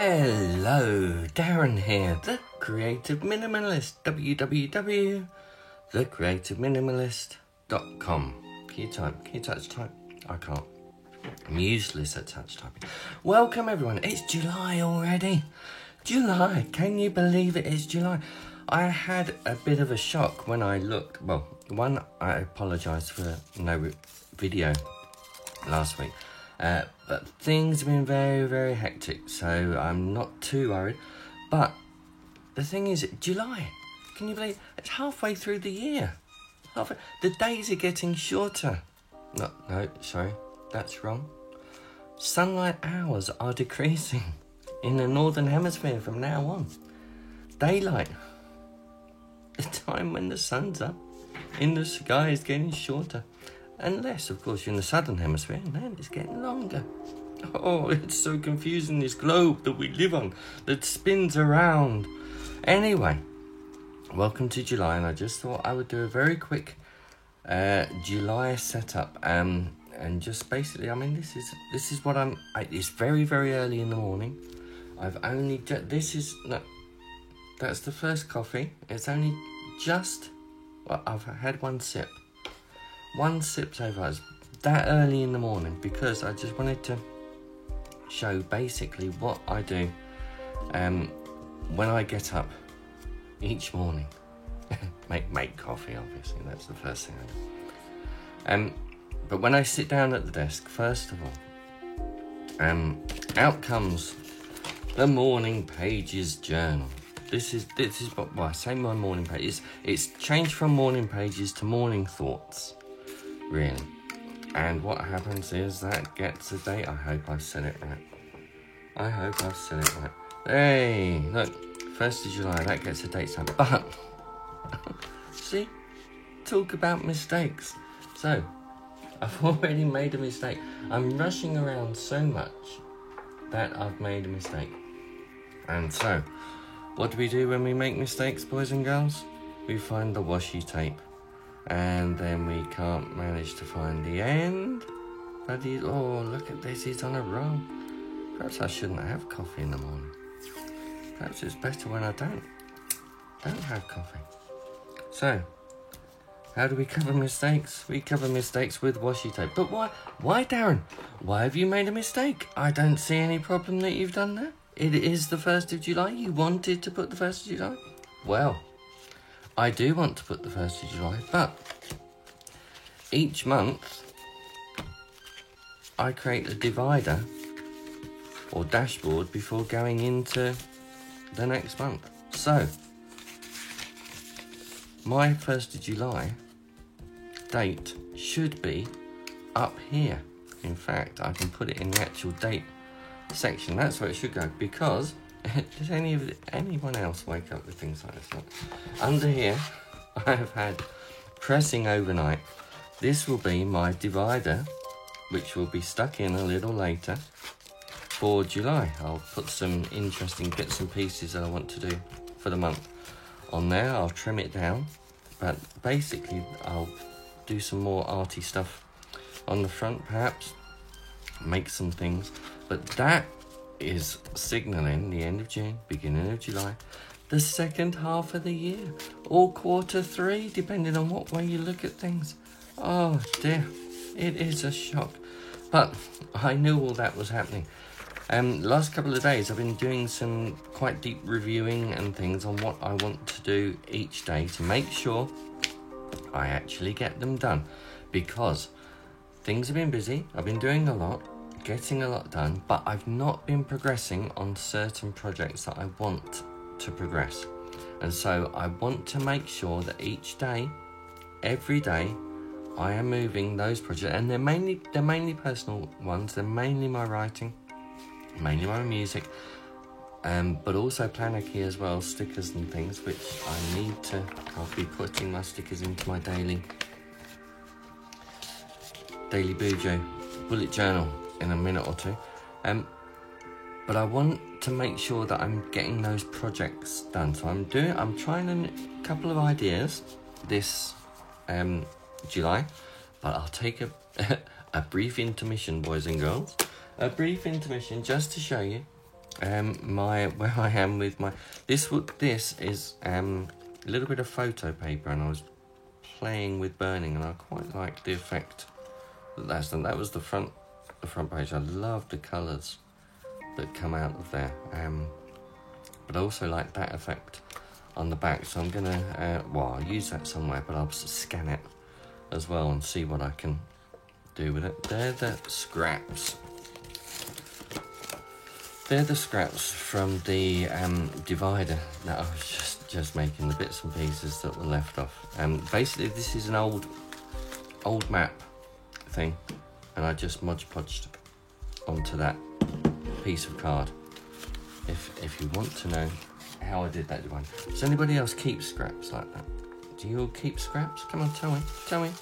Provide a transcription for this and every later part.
Hello, Darren here, the Creative Minimalist, www.thecreativeminimalist.com. Can you touch type? I can't. I'm useless at touch typing. Welcome everyone, it's July already. July, can you believe it is July? I had a bit of a shock when I looked. Well, one, I apologise for no video last week. But things have been very, very hectic, so I'm not too worried. But the thing is, July, can you believe it's halfway through the year? The days are getting shorter. No, sorry, that's wrong. Sunlight hours are decreasing in the northern hemisphere from now on. Daylight, the time when the sun's up in the sky, is getting shorter. Unless, of course, you're in the southern hemisphere, and then it's getting longer. Oh, it's so confusing, this globe that we live on, that spins around. Anyway, welcome to July, and I just thought I would do a very quick July setup. And just basically, I mean, this is what it's very, very early in the morning. I've only that's the first coffee. It's only just, well, I've had one sip. One sip so far. It's that early in the morning because I just wanted to show basically what I do when I get up each morning. make coffee, obviously, that's the first thing I do. But when I sit down at the desk, first of all, out comes the Morning Pages journal. This is what I say my morning pages. It's changed from morning pages to morning thoughts. Really. And what happens is that gets a date. I hope I've said it right. Hey, look, 1st of July, that gets a date stamp. But, see, talk about mistakes. So, I've already made a mistake. I'm rushing around so much that I've made a mistake. And so, what do we do when we make mistakes, boys and girls? We find the washi tape. And then we can't manage to find the end. But oh, look at this, he's on a roll. Perhaps I shouldn't have coffee in the morning. Perhaps it's better when I don't have coffee. So, how do we cover mistakes? We cover mistakes with washi tape. But why, Darren? Why have you made a mistake? I don't see any problem that you've done that. It is the 1st of July. You wanted to put the 1st of July? Well, I do want to put the 1st of July, but each month I create a divider or dashboard before going into the next month. So, my 1st of July date should be up here. In fact, I can put it in the actual date section. That's where it should go, because does anyone else wake up with things like this? Look. Under here, I have had pressing overnight. This will be my divider, which will be stuck in a little later for July. I'll put some interesting bits and pieces that I want to do for the month on there. I'll trim it down, but basically I'll do some more arty stuff on the front, perhaps make some things. But that is signalling the end of June, beginning of July, the second half of the year, or quarter 3, depending on what way you look at things. Oh dear, it is a shock. But I knew all that was happening. Last couple of days I've been doing some quite deep reviewing and things on what I want to do each day to make sure I actually get them done, because things have been busy. I've been doing a lot, getting a lot done, but I've not been progressing on certain projects that I want to progress. And so I want to make sure that each day, every day, I am moving those projects, and they're mainly personal ones. They're mainly my writing, mainly my music, but also Planarchy as well, stickers and things, which I'll be putting my stickers into my daily Bujo bullet journal in a minute or two. But I want to make sure that I'm getting those projects done. So I'm trying a couple of ideas this July, but I'll take a brief intermission, boys and girls. A brief intermission just to show you where I am with my this is a little bit of photo paper, and I was playing with burning, and I quite like the effect that's done. That was the front page. I love the colours that come out of there, but I also like that effect on the back, so I'm gonna I'll use that somewhere, but I'll scan it as well and see what I can do with it. They're the scraps from the divider that I was just making, the bits and pieces that were left off. Basically this is an old map thing, and I just Mod Podged onto that piece of card. If you want to know how I did that one. Does anybody else keep scraps like that? Do you all keep scraps? Come on, tell me.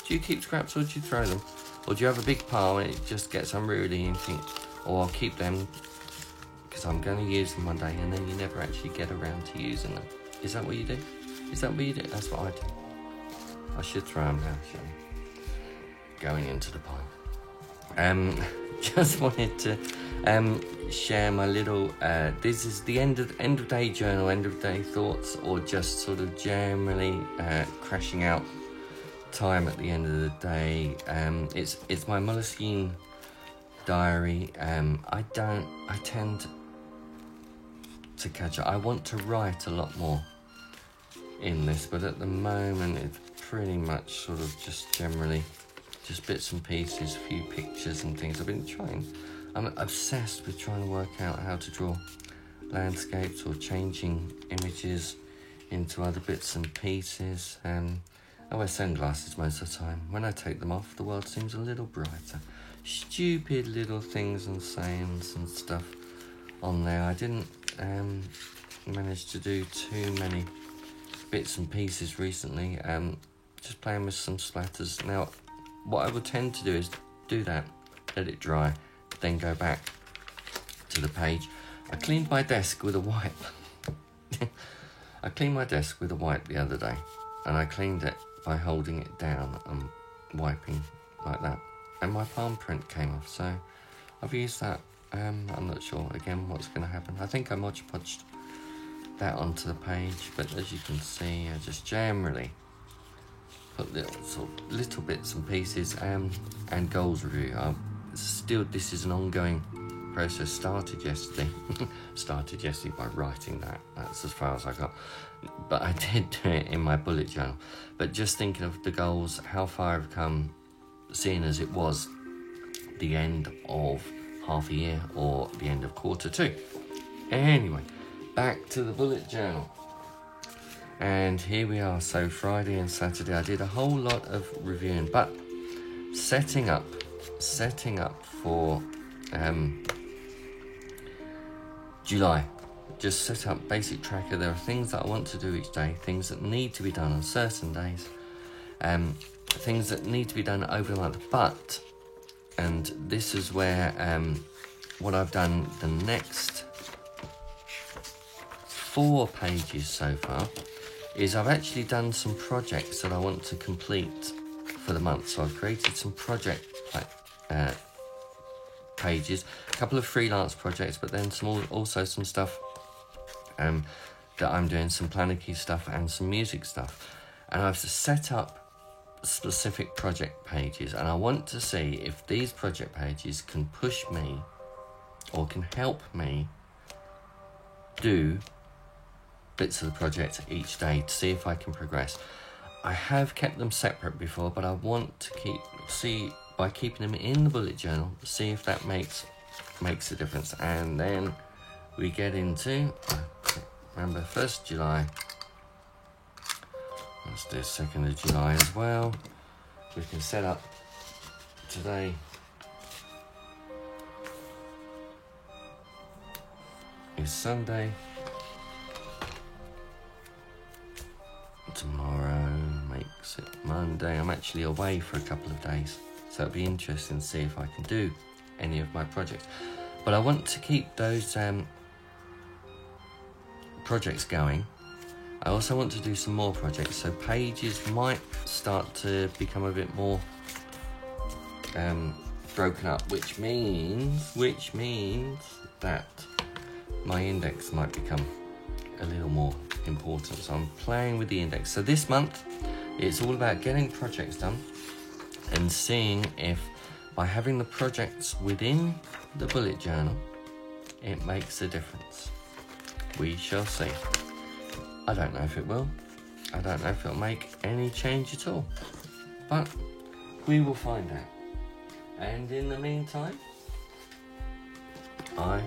Do you keep scraps, or do you throw them? Or do you have a big pile and it just gets unruly and think, oh, I'll keep them because I'm going to use them one day, and then you never actually get around to using them? Is that what you do? That's what I do. I should throw them now, shall I? Going into the pile. Just wanted to share my little this is the end of day journal, end of day thoughts, or just sort of generally crashing out time at the end of the day. It's my Moleskine diary. I tend to catch up. I want to write a lot more in this, but at the moment it's pretty much sort of just generally just bits and pieces, a few pictures and things. I'm obsessed with trying to work out how to draw landscapes or changing images into other bits and pieces. I wear sunglasses most of the time. When I take them off, the world seems a little brighter. Stupid little things and sayings and stuff on there. I didn't manage to do too many bits and pieces recently. Just playing with some splatters. Now, what I would tend to do is do that, let it dry, then go back to the page. I cleaned my desk with a wipe. I cleaned my desk with a wipe the other day, and I cleaned it by holding it down and wiping like that, and my palm print came off, so I've used that. I'm not sure again what's going to happen. I think I Mod Podged that onto the page, but as you can see, I just generally put little bits and pieces, and goals review. This is an ongoing process. Started yesterday by writing that. That's as far as I got, but I did do it in my bullet journal. But just thinking of the goals, how far I've come, seeing as it was the end of half a year or the end of Q2. Anyway, back to the bullet journal. And here we are. So Friday and Saturday I did a whole lot of reviewing, but setting up for July. Just set up basic tracker. There are things that I want to do each day, things that need to be done on certain days, things that need to be done over the month. And this is where what I've done the next 4 pages so far is I've actually done some projects that I want to complete for the month. So I've created some project pages, a couple of freelance projects, but then also some stuff that I'm doing, some Planet Key stuff and some music stuff. And I've set up specific project pages, and I want to see if these project pages can push me or can help me do bits of the project each day to see if I can progress. I have kept them separate before, but I want to see by keeping them in the bullet journal, see if that makes a difference. And then we get into, remember, 1st July. Let's do 2nd of July as well. We can set up today. Is Sunday. Tomorrow makes it Monday. I'm actually away for a couple of days, so it'll be interesting to see if I can do any of my projects. But I want to keep those projects going. I also want to do some more projects, so pages might start to become a bit more broken up, which means that my index might become a little more important. So I'm playing with the index. So this month, it's all about getting projects done and seeing if by having the projects within the bullet journal, it makes a difference. We shall see. I don't know if it will. I don't know if it'll make any change at all. But we will find out. And in the meantime, I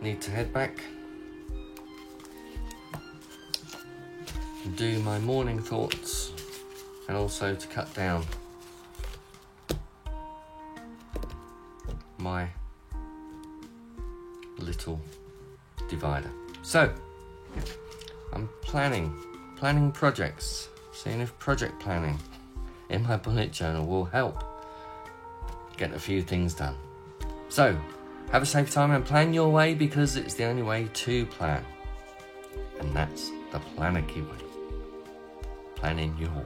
need to head back and do my morning thoughts, and also to cut down my little divider. So I'm planning projects, seeing if project planning in my bullet journal will help get a few things done. So have a safe time and plan your way, because it's the only way to plan, and that's the Planarchy way. Planning your way.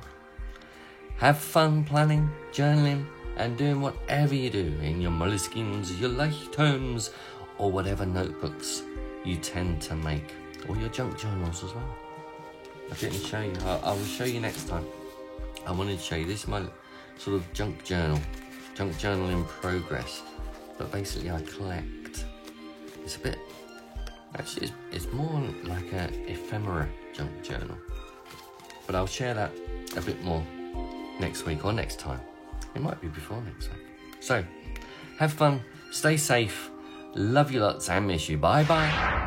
Have fun planning, journaling, and doing whatever you do in your Moleskines, your Leuchtturms, or whatever notebooks you tend to make, or your junk journals as well. I didn't show you. I will show you next time. I wanted to show you, this is my sort of junk journal in progress. But basically I collect. It's a bit, actually it's more like a ephemera junk journal. But I'll share that a bit more next week or next time. It might be before next week. So, have fun, stay safe, love you lots and miss you. Bye bye.